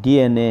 DNA,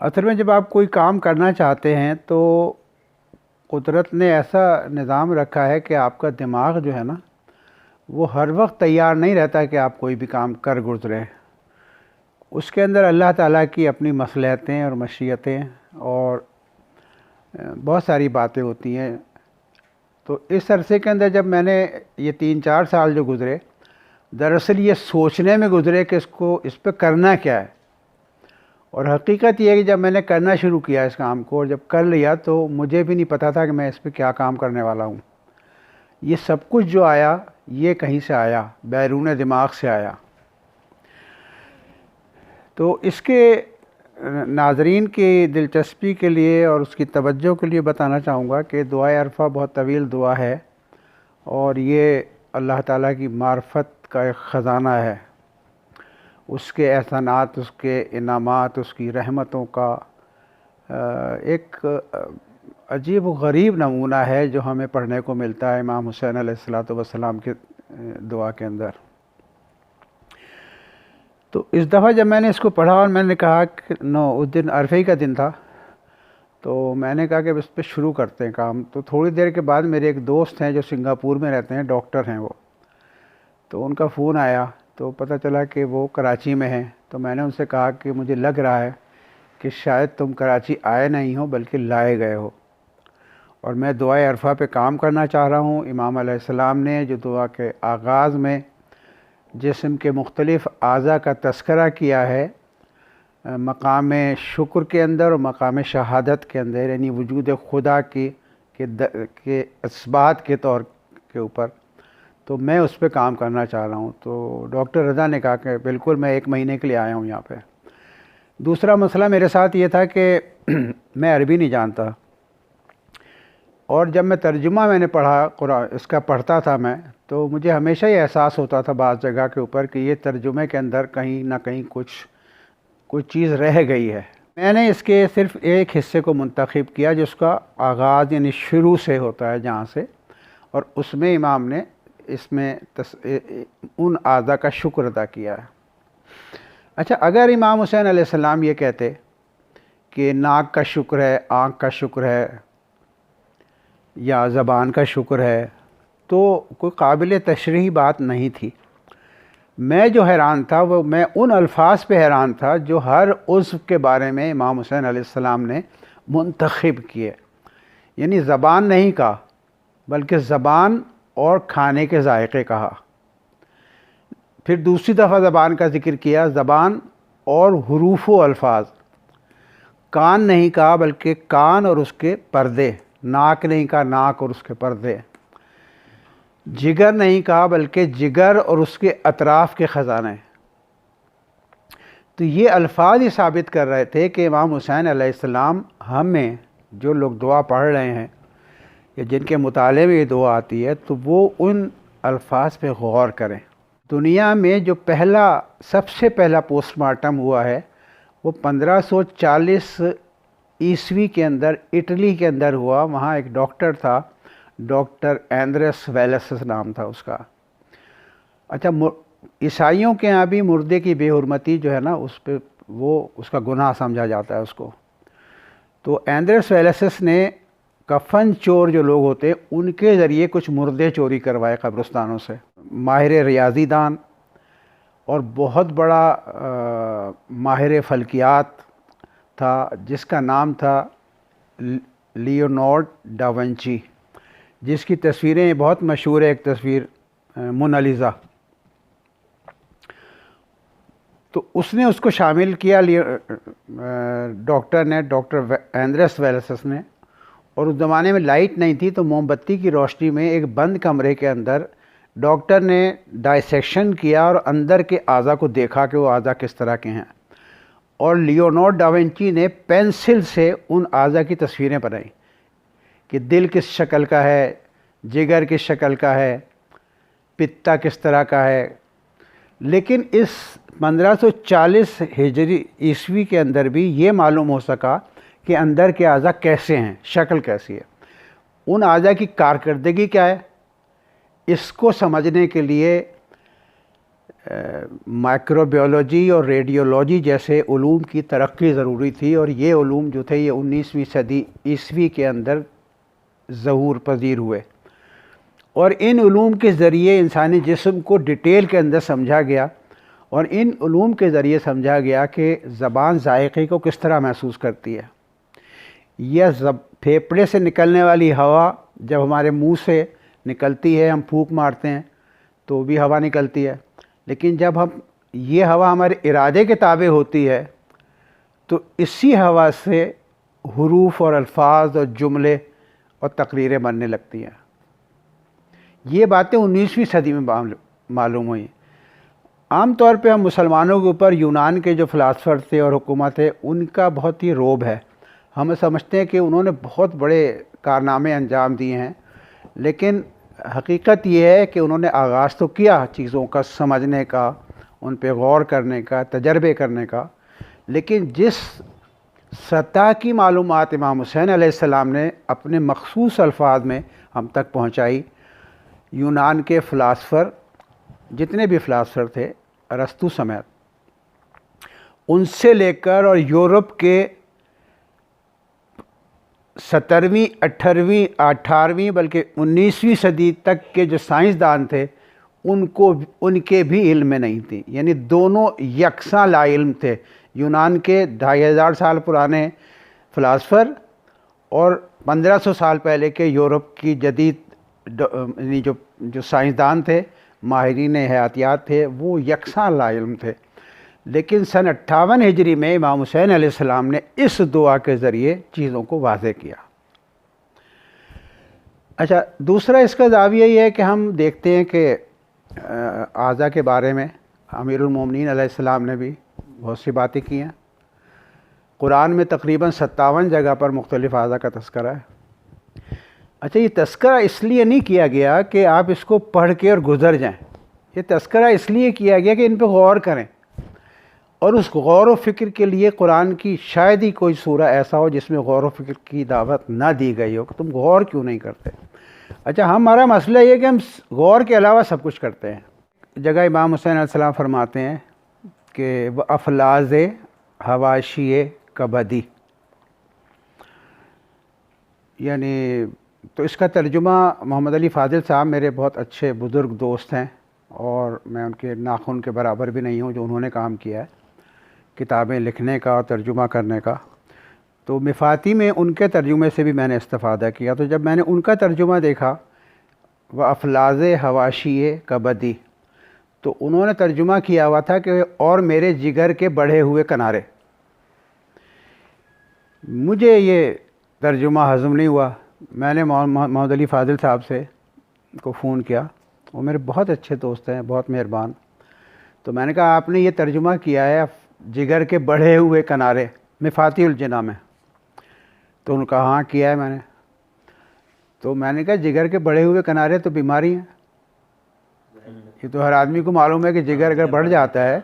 اصل میں جب آپ کوئی کام کرنا چاہتے ہیں تو قدرت نے ایسا نظام رکھا ہے کہ آپ کا دماغ جو ہے نا وہ ہر وقت تیار نہیں رہتا کہ آپ کوئی بھی کام کر گزریں. اس کے اندر اللہ تعالیٰ کی اپنی مصلحتیں اور مشیتیں اور بہت ساری باتیں ہوتی ہیں. تو اس عرصے کے اندر جب میں نے یہ 3-4 سال جو گزرے، دراصل یہ سوچنے میں گزرے کہ اس پہ کرنا کیا ہے. اور حقیقت یہ ہے کہ جب میں نے کرنا شروع کیا اس کام کو اور جب کر لیا تو مجھے بھی نہیں پتہ تھا کہ میں اس پہ کیا کام کرنے والا ہوں. یہ سب کچھ جو آیا یہ کہیں سے آیا، بیرون دماغ سے آیا. تو اس کے ناظرین کی دلچسپی کے لیے اور اس کی توجہ کے لیے بتانا چاہوں گا کہ دعائے عرفہ بہت طویل دعا ہے اور یہ اللہ تعالیٰ کی معرفت کا ایک خزانہ ہے. اس کے احسانات، اس کے انعامات، اس کی رحمتوں کا ایک عجیب و غریب نمونہ ہے جو ہمیں پڑھنے کو ملتا ہے امام حسین علیہ السلام کے دعا کے اندر. تو اس دفعہ جب میں نے اس کو پڑھا اور میں نے کہا کہ اس دن عرفے کا دن تھا، تو میں نے کہا کہ اس پہ شروع کرتے ہیں کام. تو تھوڑی دیر کے بعد میرے ایک دوست ہیں جو سنگاپور میں رہتے ہیں، ڈاکٹر ہیں وہ، تو ان کا فون آیا تو پتہ چلا کہ وہ کراچی میں ہیں. تو میں نے ان سے کہا کہ مجھے لگ رہا ہے کہ شاید تم کراچی آئے نہیں ہو بلکہ لائے گئے ہو، اور میں دعائے عرفہ پہ کام کرنا چاہ رہا ہوں. امام علیہ السلام نے جو دعا کے آغاز میں جسم کے مختلف اعضاء کا تذکرہ کیا ہے مقام شکر کے اندر اور مقام شہادت کے اندر، یعنی وجود خدا کے اثبات کے طور کے اوپر، تو میں اس پہ کام کرنا چاہ رہا ہوں. تو ڈاکٹر رضا نے کہا کہ بالکل، میں 1 مہینے کے لیے آیا ہوں یہاں پہ. دوسرا مسئلہ میرے ساتھ یہ تھا کہ میں عربی نہیں جانتا، اور جب میں ترجمہ نے پڑھا قرآن اس کا پڑھتا تھا میں، تو مجھے ہمیشہ یہ احساس ہوتا تھا بعض جگہ کے اوپر کہ یہ ترجمے کے اندر کہیں نہ کہیں کوئی چیز رہ گئی ہے. میں نے اس کے صرف ایک حصے کو منتخب کیا جس کا آغاز یعنی شروع سے ہوتا ہے جہاں سے، اور اس میں امام نے اس میں ان اعضاء کا شکر ادا کیا ہے. اچھا، اگر امام حسین علیہ السلام یہ کہتے کہ ناک کا شکر ہے، آنکھ کا شکر ہے یا زبان کا شکر ہے، تو کوئی قابل تشریح بات نہیں تھی. میں جو حیران تھا وہ میں ان الفاظ پہ حیران تھا جو ہر عضو کے بارے میں امام حسین علیہ السلام نے منتخب کیے. یعنی زبان نہیں کہا بلکہ زبان اور کھانے کے ذائقے کہا. پھر دوسری دفعہ زبان کا ذکر کیا، زبان اور حروف و الفاظ. کان نہیں کہا بلکہ کان اور اس کے پردے. ناک نہیں کہا، ناک اور اس کے پردے. جگر نہیں کہا بلکہ جگر اور اس کے اطراف کے خزانے. تو یہ الفاظ ہی ثابت کر رہے تھے کہ امام حسین علیہ السلام ہمیں جو لوگ دعا پڑھ رہے ہیں یا جن کے مطالعے میں یہ دعا آتی ہے تو وہ ان الفاظ پہ غور کریں. دنیا میں جو سب سے پہلا پوسٹ مارٹم ہوا ہے وہ 1540 عیسوی کے اندر اٹلی کے اندر ہوا. وہاں ایک ڈاکٹر تھا، ڈاکٹر ایندریس ویلسس نام تھا اس کا. اچھا، عیسائیوں کے یہاں بھی مردے کی بے حرمتی جو ہے نا اس پہ اس کا گناہ سمجھا جاتا ہے اس کو. تو ایندریس ویلسس نے کفن چور جو لوگ ہوتے ان کے ذریعے کچھ مردے چوری کروائے قبرستانوں سے. ماہر ریاضی دان اور بہت بڑا ماہر فلکیات تھا جس کا نام تھا لیونارڈ دا ونچی، جس کی تصویریں بہت مشہور ہے. ایک تصویر مونالیزا. تو اس نے اس کو شامل کیا ڈاکٹر ایندریس ویلسس نے. اور اس زمانے میں لائٹ نہیں تھی تو موم بتی کی روشنی میں ایک بند کمرے کے اندر ڈاکٹر نے ڈائسیکشن کیا اور اندر کے اعضاء کو دیکھا کہ وہ اعضاء کس طرح کے ہیں. اور لیونارڈ دا ونچی نے پینسل سے ان اعضاء کی تصویریں بنائیں کہ دل کس شکل کا ہے، جگر کس شکل کا ہے، پتا کس طرح کا ہے. لیکن اس 1540 ہجری عیسوی کے اندر بھی یہ معلوم ہو سکا کہ اندر کے اعضاء کیسے ہیں، شکل کیسی ہے، ان اعضاء کی کارکردگی کیا ہے. اس کو سمجھنے کے لیے مائکرو بیولوجی اور ریڈیولوجی جیسے علوم کی ترقی ضروری تھی، اور یہ علوم جو تھے یہ 19ویں صدی عیسوی کے اندر ظہور پذیر ہوئے، اور ان علوم کے ذریعے انسانی جسم کو ڈیٹیل کے اندر سمجھا گیا، اور ان علوم کے ذریعے سمجھا گیا کہ زبان ذائقے کو کس طرح محسوس کرتی ہے، یا پھیپھڑے سے نکلنے والی ہوا جب ہمارے منہ سے نکلتی ہے، ہم پھونک مارتے ہیں تو بھی ہوا نکلتی ہے، لیکن جب یہ ہوا ہمارے ارادے کے تابع ہوتی ہے تو اسی ہوا سے حروف اور الفاظ اور جملے اور تقریریں بننے لگتی ہیں۔ یہ باتیں 19ویں صدی میں معلوم ہوئیں۔ عام طور پہ ہم مسلمانوں کے اوپر یونان کے جو فلاسفر تھے اور حکومت تھے ان کا بہت ہی روب ہے، ہم سمجھتے ہیں کہ انہوں نے بہت بڑے کارنامے انجام دیے ہیں، لیکن حقیقت یہ ہے کہ انہوں نے آغاز تو کیا چیزوں کا سمجھنے کا، ان پہ غور کرنے کا، تجربے کرنے کا، لیکن جس سطح کی معلومات امام حسین علیہ السلام نے اپنے مخصوص الفاظ میں ہم تک پہنچائی، یونان کے فلاسفر جتنے بھی فلاسفر تھے ارسطو سمیت، ان سے لے کر اور یورپ کے 17ویں 18ویں بلکہ 19ویں صدی تک کے جو سائنسدان تھے ان کے بھی علم میں نہیں تھی، یعنی دونوں یکساں لا علم تھے، یونان کے 2500 سال پرانے فلاسفر اور 1500 سال پہلے کے یورپ کی جدید یعنی جو سائنسدان تھے، ماہرین حیاتیات تھے، وہ یکساں لا علم تھے، لیکن سن 58 ہجری میں امام حسین علیہ السلام نے اس دعا کے ذریعے چیزوں کو واضح کیا۔ اچھا، دوسرا اس کا زاویہ یہ ہے کہ ہم دیکھتے ہیں کہ اعضاء کے بارے میں امیر المومنین علیہ السلام نے بھی بہت سی باتیں کی ہیں، قرآن میں تقریباً 57 جگہ پر مختلف اعضاء کا تذکرہ ہے۔ اچھا، یہ تذکرہ اس لیے نہیں کیا گیا کہ آپ اس کو پڑھ کے اور گزر جائیں، یہ تذکرہ اس لیے کیا گیا کہ ان پہ غور کریں، اور اس غور و فکر کے لیے قرآن کی شاید ہی کوئی سورہ ایسا ہو جس میں غور و فکر کی دعوت نہ دی گئی ہو کہ تم غور کیوں نہیں کرتے۔ اچھا، ہمارا مسئلہ یہ کہ ہم غور کے علاوہ سب کچھ کرتے ہیں۔ جگہ امام حسین علیہ السلام فرماتے ہیں کہ وہ افلاز حواشی کبدی، یعنی تو اس کا ترجمہ محمد علی فاضل صاحب میرے بہت اچھے بزرگ دوست ہیں، اور میں ان کے ناخن کے برابر بھی نہیں ہوں جو انہوں نے کام کیا ہے کتابیں لکھنے کا اور ترجمہ کرنے کا، تو مفاتی میں ان کے ترجمے سے بھی میں نے استفادہ کیا۔ تو جب میں نے ان کا ترجمہ دیکھا وہ افلاز حواشی کبدی، تو انہوں نے ترجمہ کیا ہوا تھا کہ اور میرے جگر کے بڑھے ہوئے کنارے۔ مجھے یہ ترجمہ ہضم نہیں ہوا، میں نے محمد علی فاضل صاحب سے کو فون کیا، وہ میرے بہت اچھے دوست ہیں، بہت مہربان، تو میں نے کہا آپ نے یہ ترجمہ کیا ہے جگر کے بڑھے ہوئے کنارے مفاتیح الجناح میں؟ تو انہوں نے کہا ہاں کیا ہے میں نے۔ تو میں نے کہا جگر کے بڑھے ہوئے کنارے تو بیماری ہیں، یہ تو ہر آدمی کو معلوم ہے کہ جگر اگر بڑھ جاتا ہے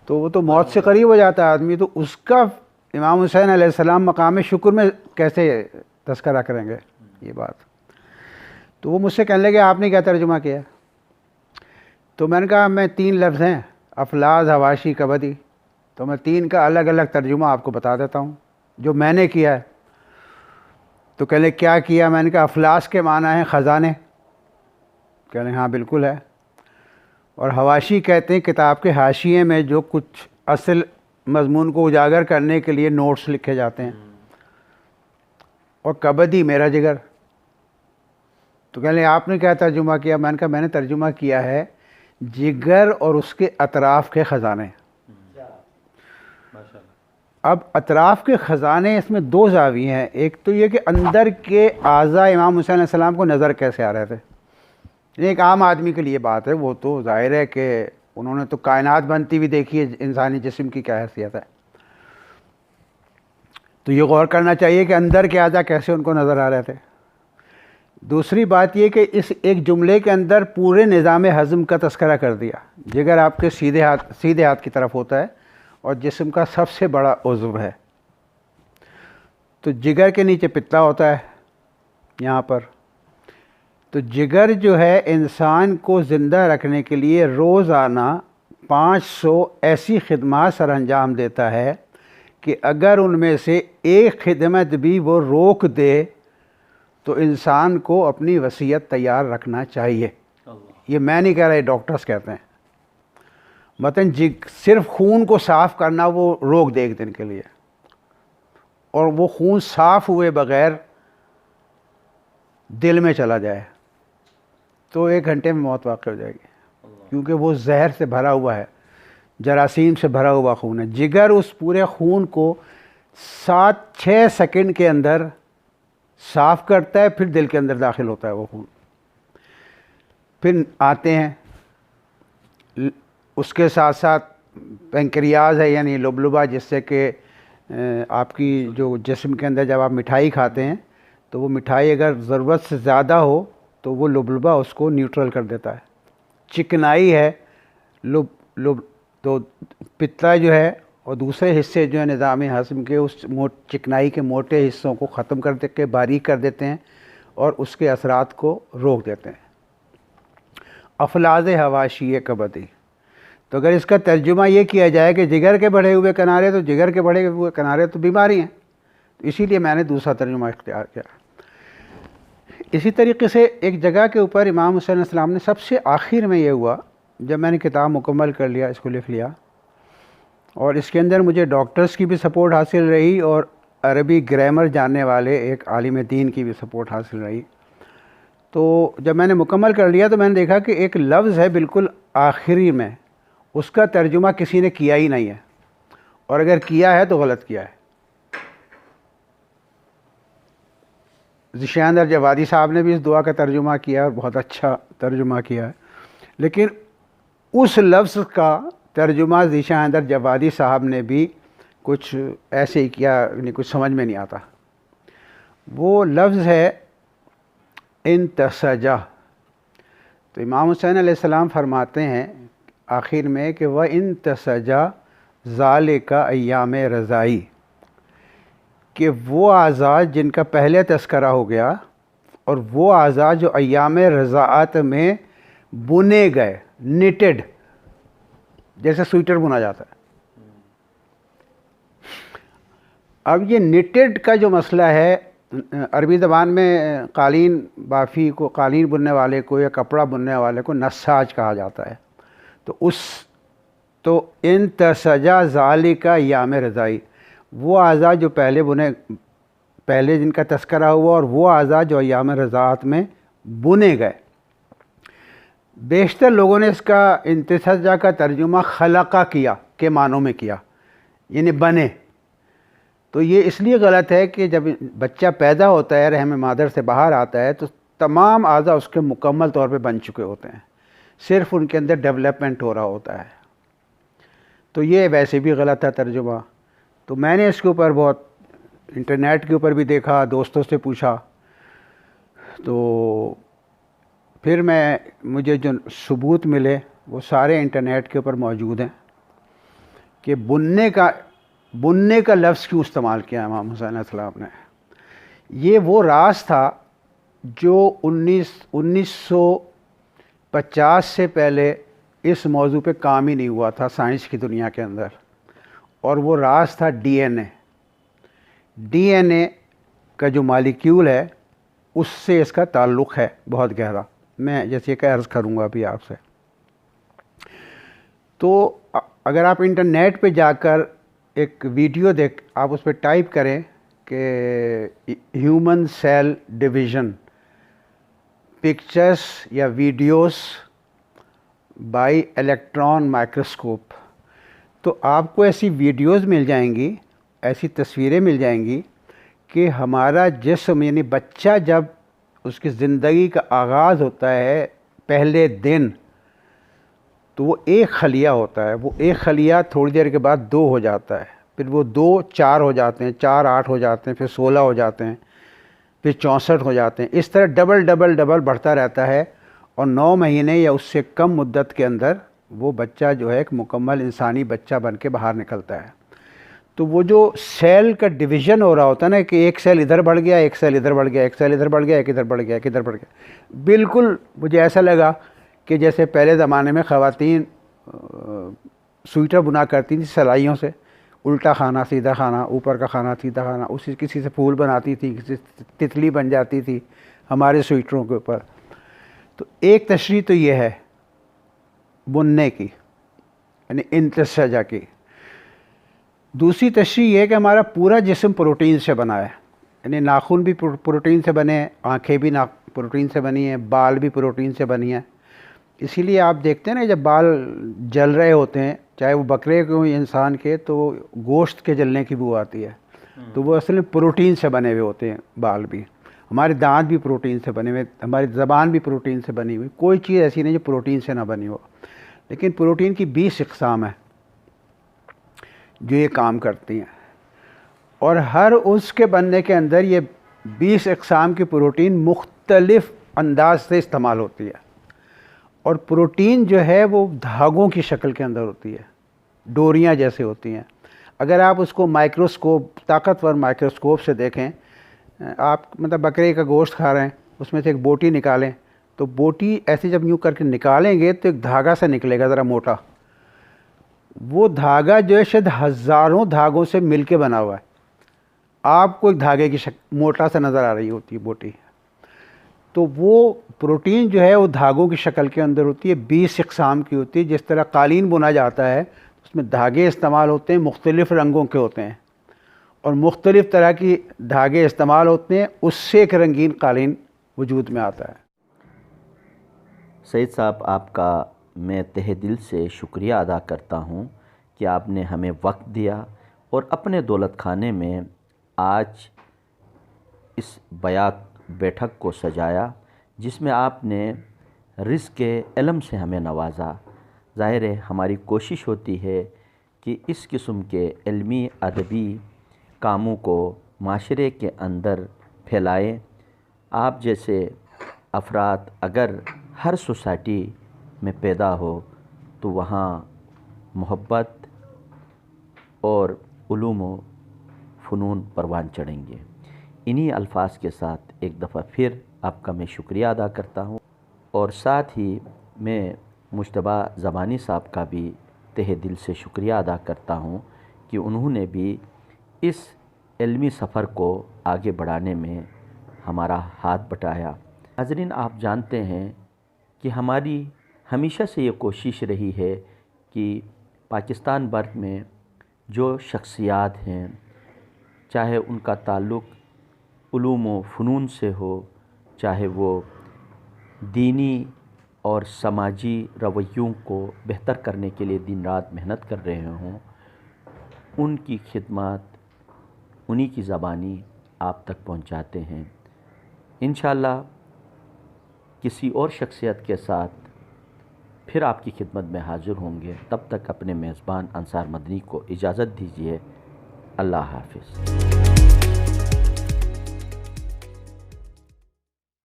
تو وہ تو موت سے قریب ہو جاتا ہے آدمی، تو اس کا امام حسین علیہ السلام مقام شکر میں کیسے تذکرہ کریں گے یہ بات؟ تو وہ مجھ سے کہنے لگے آپ نے کیا ترجمہ کیا؟ تو میں نے کہا میں 3 لفظ ہیں افلاز حواشی کبدی، تو میں 3 کا الگ الگ ترجمہ آپ کو بتا دیتا ہوں جو میں نے کیا ہے۔ تو کہنے کیا کیا؟ میں نے کہا افلاس کے معنی ہیں خزانے، کہنے ہاں بالکل ہے، اور حواشی کہتے ہیں کتاب کے حاشیے میں جو کچھ اصل مضمون کو اجاگر کرنے کے لیے نوٹس لکھے جاتے ہیں، اور کبدی میرا جگر۔ تو کہنے آپ نے کیا ترجمہ کیا؟ میں نے کہا میں نے ترجمہ کیا ہے جگر اور اس کے اطراف کے خزانے۔ اب اطراف کے خزانے اس میں 2 زاویے ہیں، ایک تو یہ کہ اندر کے اعضاء امام حسین علیہ السلام کو نظر کیسے آ رہے تھے، ایک عام آدمی کے لیے بات ہے، وہ تو ظاہر ہے کہ انہوں نے تو کائنات بنتی ہوئی دیکھی ہے، انسانی جسم کی کیا حیثیت ہے، تو یہ غور کرنا چاہیے کہ اندر کے اعضاء کیسے ان کو نظر آ رہے تھے۔ دوسری بات یہ کہ اس ایک جملے کے اندر پورے نظام ہضم کا تذکرہ کر دیا، جگر آپ کے سیدھے ہاتھ کی طرف ہوتا ہے اور جسم کا سب سے بڑا عضو ہے، تو جگر کے نیچے پتلا ہوتا ہے یہاں پر، تو جگر جو ہے انسان کو زندہ رکھنے کے لیے روزانہ 500 ایسی خدمات سر انجام دیتا ہے کہ اگر ان میں سے ایک خدمت بھی وہ روک دے تو انسان کو اپنی وصیت تیار رکھنا چاہیے. یہ میں نہیں کہہ رہا، یہ ڈاکٹرز کہتے ہیں. مثلاً صرف خون کو صاف کرنا وہ روک دے ایک دن کے لیے، اور وہ خون صاف ہوئے بغیر دل میں چلا جائے تو 1 گھنٹے میں موت واقع ہو جائے گی، کیونکہ وہ زہر سے بھرا ہوا ہے، جراثیم سے بھرا ہوا خون ہے. جگر اس پورے خون کو 7-6 سیکنڈ کے اندر صاف کرتا ہے، پھر دل کے اندر داخل ہوتا ہے وہ خون. پھر آتے ہیں اس کے ساتھ ساتھ پینکریاز ہے، یعنی لبلبہ، جس سے کہ آپ کی جو جسم کے اندر جب آپ مٹھائی کھاتے ہیں تو وہ مٹھائی اگر ضرورت سے زیادہ ہو تو وہ لبلبہ اس کو نیوٹرل کر دیتا ہے. چکنائی ہے، تو پتلا جو ہے اور دوسرے حصے جو ہیں نظام ہضم کے، اس چکنائی کے موٹے حصوں کو ختم کر دے کے باریک کر دیتے ہیں اور اس کے اثرات کو روک دیتے ہیں. افلاز حواشی کبدی. تو اگر اس کا ترجمہ یہ کیا جائے کہ جگر کے بڑھے ہوئے کنارے، تو جگر کے بڑھے ہوئے کنارے تو بیماری ہیں، تو اسی لیے میں نے دوسرا ترجمہ اختیار کیا. اسی طریقے سے ایک جگہ کے اوپر امام حسین علیہ السلام نے سب سے آخر میں یہ ہوا، جب میں نے کتاب مکمل کر لیا، اس کو لکھ لیا، اور اس کے اندر مجھے ڈاکٹرز کی بھی سپورٹ حاصل رہی اور عربی گرامر جاننے والے ایک عالم دین کی بھی سپورٹ حاصل رہی. تو جب میں نے مکمل کر لیا تو میں نے دیکھا کہ ایک لفظ ہے بالکل آخری میں، اس کا ترجمہ کسی نے کیا ہی نہیں ہے، اور اگر کیا ہے تو غلط کیا ہے. ذیشان اندر جوادی صاحب نے بھی اس دعا کا ترجمہ کیا اور بہت اچھا ترجمہ کیا ہے، لیکن اس لفظ کا ترجمہ ذیشان اندر جوادی صاحب نے بھی کچھ ایسے ہی کیا، یعنی کچھ سمجھ میں نہیں آتا. وہ لفظ ہے انتسجہ. تو امام حسین علیہ السلام فرماتے ہیں آخر میں کہ وہ انتسجہ ذالک ایام رضائی، کہ وہ اعضاء جن کا پہلے تذکرہ ہو گیا اور وہ اعضاء جو ایام رضاعت میں بنے گئے، نٹڈ، جیسے سویٹر بنا جاتا ہے. اب یہ نٹڈ کا جو مسئلہ ہے، عربی زبان میں قالین بافی کو، قالین بننے والے کو یا کپڑا بننے والے کو نساج کہا جاتا ہے. تو انتسجہ ذالک ایام رضائی، وہ اعضاء جو پہلے جن کا تذکرہ ہوا اور وہ اعضاء جو ایام رضاعت میں بنے گئے. بیشتر لوگوں نے اس کا انتسجہ کا ترجمہ خلقہ کیا کے معنوں میں کیا، یعنی بنے. تو یہ اس لیے غلط ہے کہ جب بچہ پیدا ہوتا ہے، رحم مادر سے باہر آتا ہے، تو تمام اعضاء اس کے مکمل طور پہ بن چکے ہوتے ہیں، صرف ان کے اندر ڈیولپمنٹ ہو رہا ہوتا ہے. تو یہ ویسے بھی غلط ہے ترجمہ. تو میں نے اس کے اوپر بہت انٹرنیٹ کے اوپر بھی دیکھا، دوستوں سے پوچھا، تو پھر مجھے جو ثبوت ملے وہ سارے انٹرنیٹ کے اوپر موجود ہیں کہ بننے کا لفظ کیوں استعمال کیا امام حسین علیہ السلام نے. یہ وہ راز تھا جو 1950 سے پہلے اس موضوع پہ کام ہی نہیں ہوا تھا سائنس کی دنیا کے اندر، اور وہ راز تھا ڈی این اے. ڈی این اے کا جو مالیکیول ہے اس سے اس کا تعلق ہے بہت گہرا. میں جیسے کہ عرض کروں گا ابھی آپ سے. تو اگر آپ انٹرنیٹ پہ جا کر ایک ویڈیو آپ اس پہ ٹائپ کریں کہ ہیومن سیل ڈویژن پکچرس یا ویڈیوز بائی الیکٹران مائکروسکوپ، تو آپ کو ایسی ویڈیوز مل جائیں گی، ایسی تصویریں مل جائیں گی کہ ہمارا جسم، یعنی بچہ جب اس کی زندگی کا آغاز ہوتا ہے پہلے دن، تو وہ ایک خلیہ ہوتا ہے. وہ ایک خلیہ تھوڑی دیر کے بعد 2 ہو جاتا ہے، پھر وہ 2 4 ہو جاتے ہیں، 4 8 ہو جاتے ہیں، پھر 16 ہو جاتے ہیں، پھر 64 ہو جاتے ہیں. اس طرح ڈبل بڑھتا رہتا ہے، اور 9 مہینے یا اس سے کم مدت کے اندر وہ بچہ جو ہے ایک مکمل انسانی بچہ بن کے باہر نکلتا ہے. تو وہ جو سیل کا ڈویژن ہو رہا ہوتا ہے نا، کہ ایک سیل ادھر بڑھ گیا، ایک سیل ادھر بڑھ گیا، ایک سیل ادھر بڑھ گیا، ایک ادھر بڑھ گیا، ایک ادھر بڑھ گیا، بالکل مجھے ایسا لگا کہ جیسے پہلے زمانے میں خواتین سویٹر بنا کرتی تھیں سلائیوں سے، الٹا کھانا سیدھا کھانا، اوپر کا کھانا سیدھا کھانا، اسی کسی سے پھول بناتی تھی، کسی سے تتلی بن جاتی تھی ہمارے سویٹروں کے اوپر۔ تو ایک تشریح تو یہ ہے بننے کی، یعنی انتسجہ کی۔ دوسری تشریح یہ ہے کہ ہمارا پورا جسم پروٹین سے بنا ہے، یعنی ناخن بھی پروٹین سے بنے ہیں، آنکھیں بھی پروٹین سے بنی ہیں، بال بھی پروٹین سے بنی ہیں۔ اسی لیے آپ دیکھتے ہیں نا جب بال جل رہے ہوتے ہیں، چاہے وہ بکرے کے ہوں یا انسان کے، تو گوشت کے جلنے کی بو آتی ہے، تو وہ اصل میں پروٹین سے بنے ہوئے ہوتے ہیں بال بھی۔ ہمارے دانت بھی پروٹین سے بنے ہوئے، ہماری زبان بھی پروٹین سے بنی ہوئی، کوئی چیز ایسی نہیں جو پروٹین سے نہ بنی ہو۔ لیکن پروٹین کی 20 اقسام ہیں جو یہ کام کرتی ہیں، اور ہر اس کے بننے کے اندر یہ 20 اقسام کی پروٹین مختلف انداز سے استعمال ہوتی ہے۔ اور پروٹین جو ہے وہ دھاگوں کی شکل کے اندر ہوتی ہے، ڈوریاں جیسے ہوتی ہیں۔ اگر آپ اس کو مائکروسکوپ، طاقتور مائکروسکوپ سے دیکھیں، آپ مطلب بکرے کا گوشت کھا رہے ہیں، اس میں سے ایک بوٹی نکالیں، تو بوٹی ایسے جب یوں کر کے نکالیں گے تو ایک دھاگا سے نکلے گا ذرا موٹا، وہ دھاگا جو ہے شاید ہزاروں دھاگوں سے مل کے بنا ہوا ہے، آپ کو ایک دھاگے کی موٹا سا نظر آ رہی ہوتی ہے بوٹی۔ تو وہ پروٹین جو ہے وہ دھاگوں کی شکل کے اندر ہوتی ہے، 20 اقسام کی ہوتی ہے۔ جس طرح قالین بنا جاتا ہے اس میں دھاگے استعمال ہوتے ہیں، مختلف رنگوں کے ہوتے ہیں، اور مختلف طرح کی دھاگے استعمال ہوتے ہیں، اس سے ایک رنگین قالین وجود میں آتا ہے۔ سعید صاحب، آپ کا میں تہہ دل سے شکریہ ادا کرتا ہوں کہ آپ نے ہمیں وقت دیا اور اپنے دولت خانے میں آج اس بیٹھک کو سجایا، جس میں آپ نے رزق علم سے ہمیں نوازا۔ ظاہر ہے ہماری کوشش ہوتی ہے کہ اس قسم کے علمی ادبی کاموں کو معاشرے کے اندر پھیلائیں۔ آپ جیسے افراد اگر ہر سوسائٹی میں پیدا ہو تو وہاں محبت اور علوم و فنون پروان چڑھیں گے۔ انہی الفاظ کے ساتھ ایک دفعہ پھر آپ کا میں شکریہ ادا کرتا ہوں، اور ساتھ ہی میں مجتبیٰ زمانی صاحب کا بھی تہہ دل سے شکریہ ادا کرتا ہوں کہ انہوں نے بھی اس علمی سفر کو آگے بڑھانے میں ہمارا ہاتھ بٹایا۔ ناظرین، آپ جانتے ہیں کہ ہماری ہمیشہ سے یہ کوشش رہی ہے کہ پاکستان بھر میں جو شخصیات ہیں، چاہے ان کا تعلق علوم و فنون سے ہو، چاہے وہ دینی اور سماجی رویوں کو بہتر کرنے کے لیے دن رات محنت کر رہے ہوں، ان کی خدمات انہی کی زبانی آپ تک پہنچاتے ہیں۔ انشاءاللہ کسی اور شخصیت کے ساتھ پھر آپ کی خدمت میں حاضر ہوں گے۔ تب تک اپنے میزبان انصار مدنی کو اجازت دیجیے۔ اللہ حافظ۔